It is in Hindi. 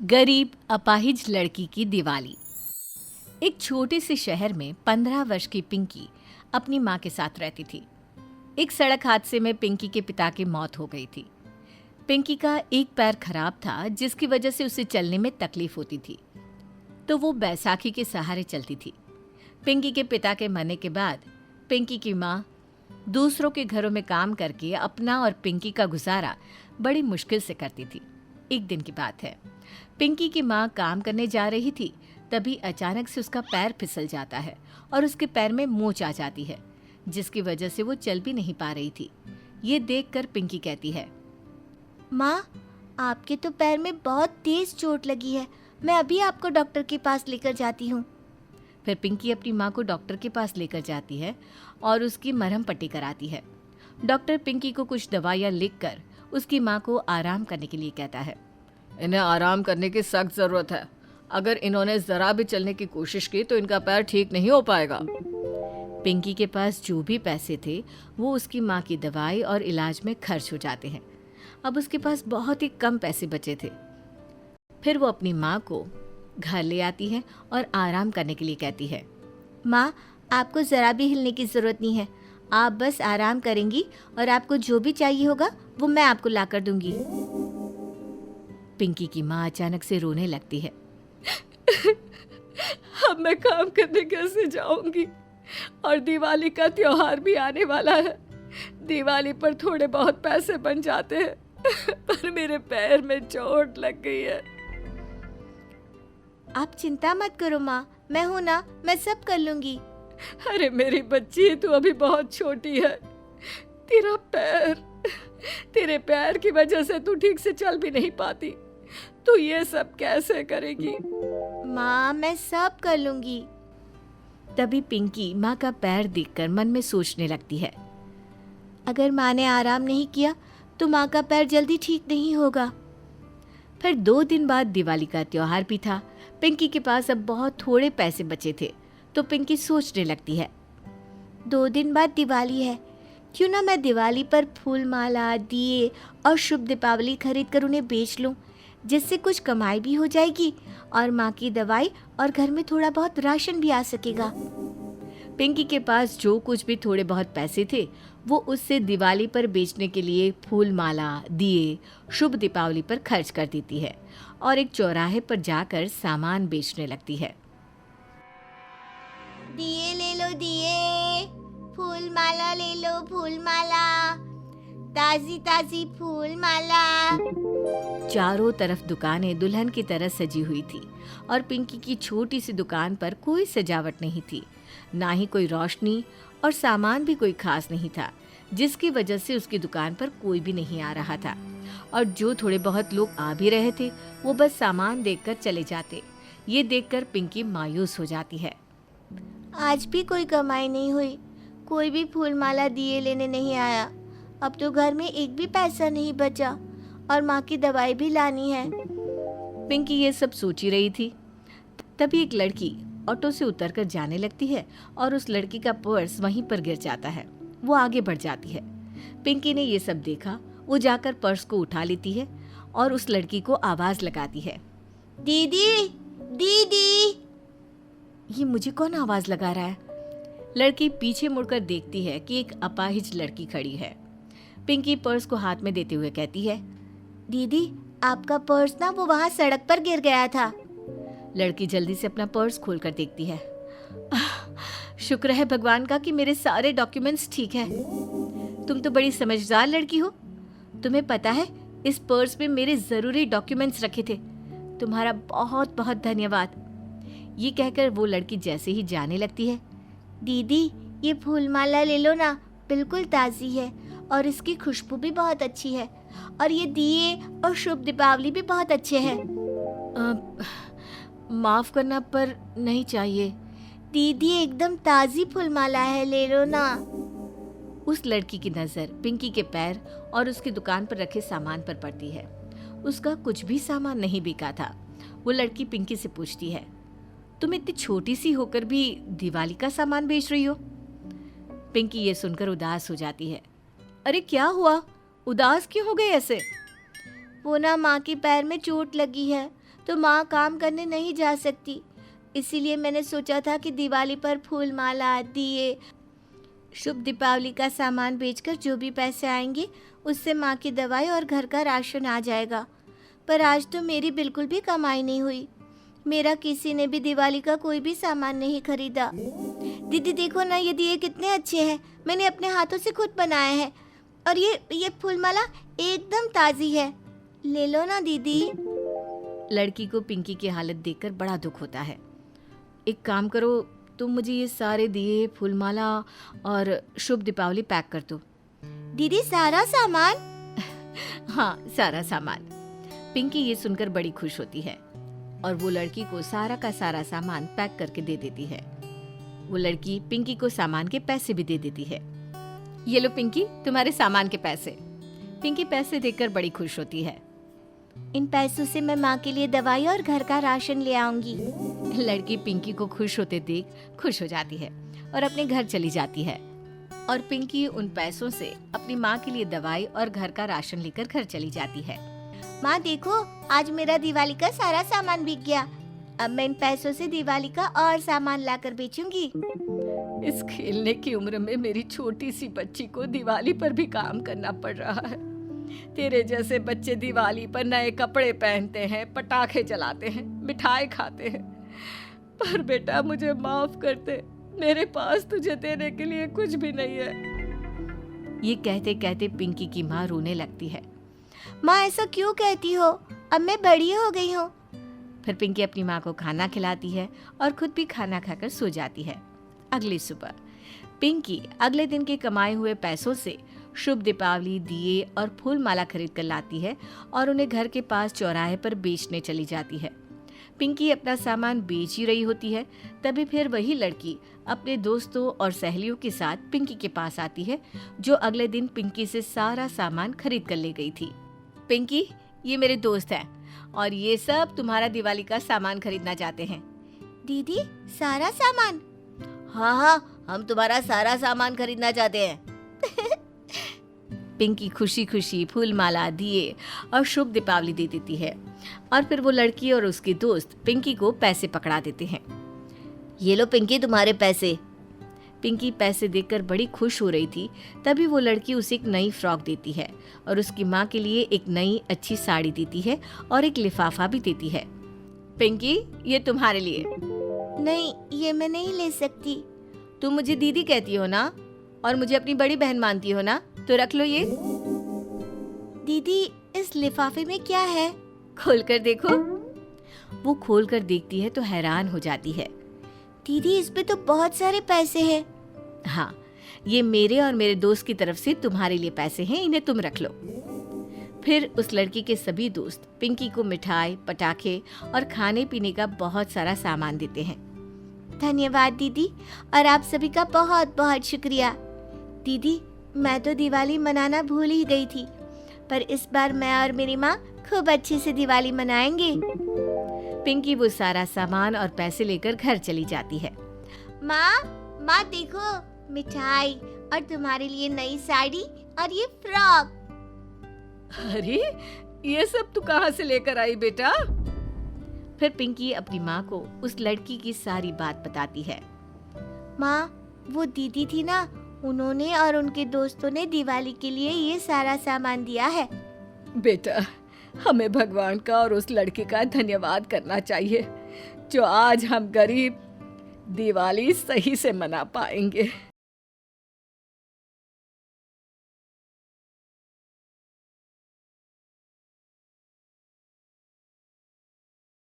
गरीब अपाहिज लड़की की दिवाली। एक छोटे से शहर में 15 वर्ष की पिंकी अपनी माँ के साथ रहती थी। एक सड़क हादसे में पिंकी के पिता की मौत हो गई थी। पिंकी का एक पैर खराब था, जिसकी वजह से उसे चलने में तकलीफ होती थी, तो वो बैसाखी के सहारे चलती थी। पिंकी के पिता के मरने के बाद पिंकी की माँ दूसरों के घरों में काम करके अपना और पिंकी का गुजारा बड़ी मुश्किल से करती थी। एक दिन की बात है, पिंकी की माँ काम करने जा रही थी, तभी अचानक से उसका पैर फिसल जाता है और उसके पैर में मोच आ जाती है, जिसकी वजह से वो चल भी नहीं पा रही थी। ये देखकर पिंकी कहती है, माँ, आपके तो पैर में बहुत तेज चोट लगी है। मैं अभी आपको डॉक्टर के पास लेकर जाती हूँ। फिर पिंकी अपनी माँ को डॉक्टर के पास लेकर जाती है और उसकी मरहम पट्टी कराती है। डॉक्टर पिंकी को कुछ दवाइयाँ लिखकर उसकी माँ को आराम करने के लिए कहता है। इन्हें आराम करने की सख्त ज़रूरत है। अगर इन्होंने ज़रा भी चलने की कोशिश की तो इनका पैर ठीक नहीं हो पाएगा। पिंकी के पास जो भी पैसे थे वो उसकी माँ की दवाई और इलाज में खर्च हो जाते हैं। अब उसके पास बहुत ही कम पैसे बचे थे। फिर वो अपनी माँ को घर ले आती है और आराम करने के लिए कहती है। माँ, आपको ज़रा भी हिलने की ज़रूरत नहीं है। आप बस आराम करेंगी और आपको जो भी चाहिए होगा वो मैं आपको ला कर दूंगी। पिंकी की माँ अचानक से रोने लगती है। अब मैं काम करने कैसे जाऊंगी? और दिवाली का त्योहार भी आने वाला है। दिवाली पर थोड़े बहुत पैसे बन जाते हैं, पर मेरे पैर में चोट लग गई है। आप चिंता मत करो माँ, मैं हूँ ना, मैं सब कर लूंगी। अरे मेरी बच्ची, तू अभी बहुत छोटी है। तेरे पैर की वजह से तू ठीक से चल भी नहीं पाती। तू ये सब कैसे करेगी? माँ, मैं सब कर लूंगी। तभी पिंकी माँ का पैर देखकर मन में सोचने लगती है। अगर माँ ने आराम नहीं किया तो माँ का पैर जल्दी ठीक नहीं होगा। फिर 2 दिन बाद दिवाली का त्योहार भी था। पिंकी के पास अब बहुत थोड़े पैसे बचे थे, तो पिंकी सोचने लगती है। 2 दिन बाद दिवाली है, क्यों ना मैं दिवाली पर फूल माला, दिए और शुभ दीपावली खरीद कर उन्हें बेच लूं, जिससे कुछ कमाई भी हो जाएगी और माँ की दवाई और घर में थोड़ा बहुत राशन भी आ सकेगा। पिंकी के पास जो कुछ भी थोड़े बहुत पैसे थे वो उससे दिवाली पर बेचने के लिए फूल माला, दिए, शुभ दीपावली पर खर्च कर देती है और एक चौराहे पर जाकर सामान बेचने लगती है। दिए ले लो दिए, फूल माला ले लो फूल माला, ताजी ताजी फूल माला। चारों तरफ दुकानें दुल्हन की तरह सजी हुई थी और पिंकी की छोटी सी दुकान पर कोई सजावट नहीं थी, ना ही कोई रोशनी, और सामान भी कोई खास नहीं था, जिसकी वजह से उसकी दुकान पर कोई भी नहीं आ रहा था। और जो थोड़े बहुत लोग आ भी रहे थे वो बस सामान देखकर चले जाते। ये देखकर पिंकी मायूस हो जाती है। आज भी कोई कमाई नहीं हुई, कोई भी फूल माला दिए लेने नहीं आया। अब तो घर में एक भी पैसा नहीं बचा और माँ की दवाई भी लानी है। पिंकी ये सब सोच ही रही थी, तभी एक लड़की ऑटो से उतरकर जाने लगती है और उस लड़की का पर्स वहीं पर गिर जाता है। वो आगे बढ़ जाती है। पिंकी ने ये सब देखा। वो जाकर पर्स को उठा लेती है और उस लड़की को आवाज लगाती है। दीदी, दीदी। ये मुझे कौन आवाज लगा रहा है? लड़की पीछे मुड़कर देखती है कि एक अपाहिज लड़की खड़ी है। पिंकी पर्स को हाथ में देते हुए कहती है, दीदी, आपका पर्स ना वो वहाँ सड़क पर गिर गया था। लड़की जल्दी से अपना पर्स खोलकर देखती है। शुक्र है भगवान का कि मेरे सारे डॉक्यूमेंट्स ठीक है। तुम तो बड़ी समझदार लड़की हो। तुम्हें पता है इस पर्स में मेरे जरूरी डॉक्यूमेंट्स रखे थे। तुम्हारा बहुत बहुत धन्यवाद। ये कहकर वो लड़की जैसे ही जाने लगती है। दीदी, ये फूल माला ले लो ना, बिल्कुल ताज़ी है और इसकी खुशबू भी बहुत अच्छी है, और ये दिए और शुभ दीपावली भी बहुत अच्छे हैं। माफ करना, पर नहीं चाहिए। दीदी, एकदम ताज़ी फूल माला है, ले लो ना। उस लड़की की नज़र पिंकी के पैर और उसकी दुकान पर रखे सामान पर पड़ती है। उसका कुछ भी सामान नहीं बिका था। वो लड़की पिंकी से पूछती है, तुम इतनी छोटी सी होकर भी दिवाली का सामान बेच रही हो? पिंकी ये सुनकर उदास हो जाती है। अरे क्या हुआ? उदास क्यों हो गए ऐसे? वो ना माँ के पैर में चोट लगी है, तो माँ काम करने नहीं जा सकती, इसीलिए मैंने सोचा था कि दिवाली पर फूल माला, दिए, शुभ दीपावली का सामान बेचकर जो भी पैसे आएंगे उससे माँ की दवाई और घर का राशन आ जाएगा। पर आज तो मेरी बिल्कुल भी कमाई नहीं हुई। मेरा किसी ने भी दिवाली का कोई भी सामान नहीं खरीदा। दीदी देखो ना, ये दिए कितने अच्छे हैं, मैंने अपने हाथों से खुद बनाए हैं। और ये फूलमाला एकदम ताज़ी है, ले लो ना दीदी। लड़की को पिंकी की हालत देखकर बड़ा दुख होता है। एक काम करो, तुम मुझे ये सारे दिए, फूलमाला और शुभ दीपावली पैक कर दो। दीदी सारा सामान? हाँ, सारा सामान। पिंकी ये सुनकर बड़ी खुश होती है और वो लड़की को सारा का सारा सामान पैक करके दे देती है। वो लड़की पिंकी को सामान के पैसे भी दे देती है। ये लो पिंकी, तुम्हारे सामान के पैसे। पिंकी पैसे देखकर बड़ी खुश होती है। इन पैसों से मैं माँ के लिए दवाई और घर का राशन ले आऊंगी। लड़की पिंकी को खुश होते देख खुश हो जाती है और अपने घर चली जाती है। और पिंकी उन पैसों से अपनी माँ के लिए दवाई और घर का राशन लेकर घर चली जाती है। माँ देखो, आज मेरा दिवाली का सारा सामान बिक गया। अब मैं इन पैसों से दिवाली का और सामान लाकर बेचूंगी। इस खेलने की उम्र में मेरी छोटी सी बच्ची को दिवाली पर भी काम करना पड़ रहा है। तेरे जैसे बच्चे दिवाली पर नए कपड़े पहनते हैं, पटाखे जलाते हैं, मिठाई खाते हैं। पर बेटा मुझे माफ कर दे, मेरे पास तुझे देने के लिए कुछ भी नहीं है। ये कहते कहते पिंकी की माँ रोने लगती है। माँ ऐसा क्यों कहती हो, अब मैं बड़ी हो गई हूँ। फिर पिंकी अपनी माँ को खाना खिलाती है और खुद भी खाना खाकर सो जाती है। अगली सुबह पिंकी अगले दिन के कमाए हुए पैसों से शुभ दीपावली, दिए और फूल माला खरीद कर लाती है और उन्हें घर के पास चौराहे पर बेचने चली जाती है। पिंकी अपना सामान बेच ही रही होती है, तभी फिर वही लड़की अपने दोस्तों और सहेलियों के साथ पिंकी के पास आती है, जो अगले दिन पिंकी से सारा सामान खरीद कर ले गई थी। पिंकी, ये मेरे दोस्त हैं और ये सब तुम्हारा दिवाली का सामान खरीदना चाहते हैं। दीदी सारा सामान? हाँ हाँ, हम तुम्हारा सारा सामान खरीदना चाहते हैं। पिंकी खुशी खुशी फूलमाला, दिए और शुभ दीपावली दे देती है और फिर वो लड़की और उसके दोस्त पिंकी को पैसे पकड़ा देते हैं। ये लो पिंकी, तुम्हारे पैसे। पिंकी पैसे देखकर बड़ी खुश हो रही थी, तभी वो लड़की उसे एक नई फ्रॉक देती है और उसकी माँ के लिए एक नई अच्छी साड़ी देती है और एक लिफाफा भी देती है। पिंकी, ये तुम्हारे लिए। नहीं, ये मैं नहीं ले सकती। तुम मुझे दीदी कहती हो ना और मुझे अपनी बड़ी बहन मानती हो ना, तो रख लो ये। दीदी इस लिफाफे में क्या है? खोल कर देखो। वो खोल कर देखती है तो हैरान हो जाती है। दीदी इस पे तो बहुत सारे पैसे हैं। हाँ, ये मेरे और मेरे दोस्त की तरफ से तुम्हारे लिए पैसे हैं, इन्हें तुम रख लो। फिर उस लड़की के सभी दोस्त पिंकी को मिठाई, पटाखे और खाने पीने का बहुत सारा सामान देते हैं। धन्यवाद दीदी, और आप सभी का बहुत बहुत शुक्रिया। दीदी मैं तो दिवाली मनाना भूल ही गई थी, पर इस बार मैं और मेरी माँ खूब अच्छे से दिवाली मनाएंगे। पिंकी वो सारा सामान और पैसे लेकर घर चली जाती है। माँ देखो, मिठाई और तुम्हारे लिए नई साड़ी और ये फ्रॉक। अरे ये सब तू कहाँ से लेकर आई बेटा? फिर पिंकी अपनी माँ को उस लड़की की सारी बात बताती है। माँ, वो दीदी थी ना, उन्होंने और उनके दोस्तों ने दिवाली के लिए ये सारा सामान दिया है। बेटा, हमें भगवान का और उस लड़की का धन्यवाद करना चाहिए, जो आज हम गरीब दिवाली सही से मना पाएंगे।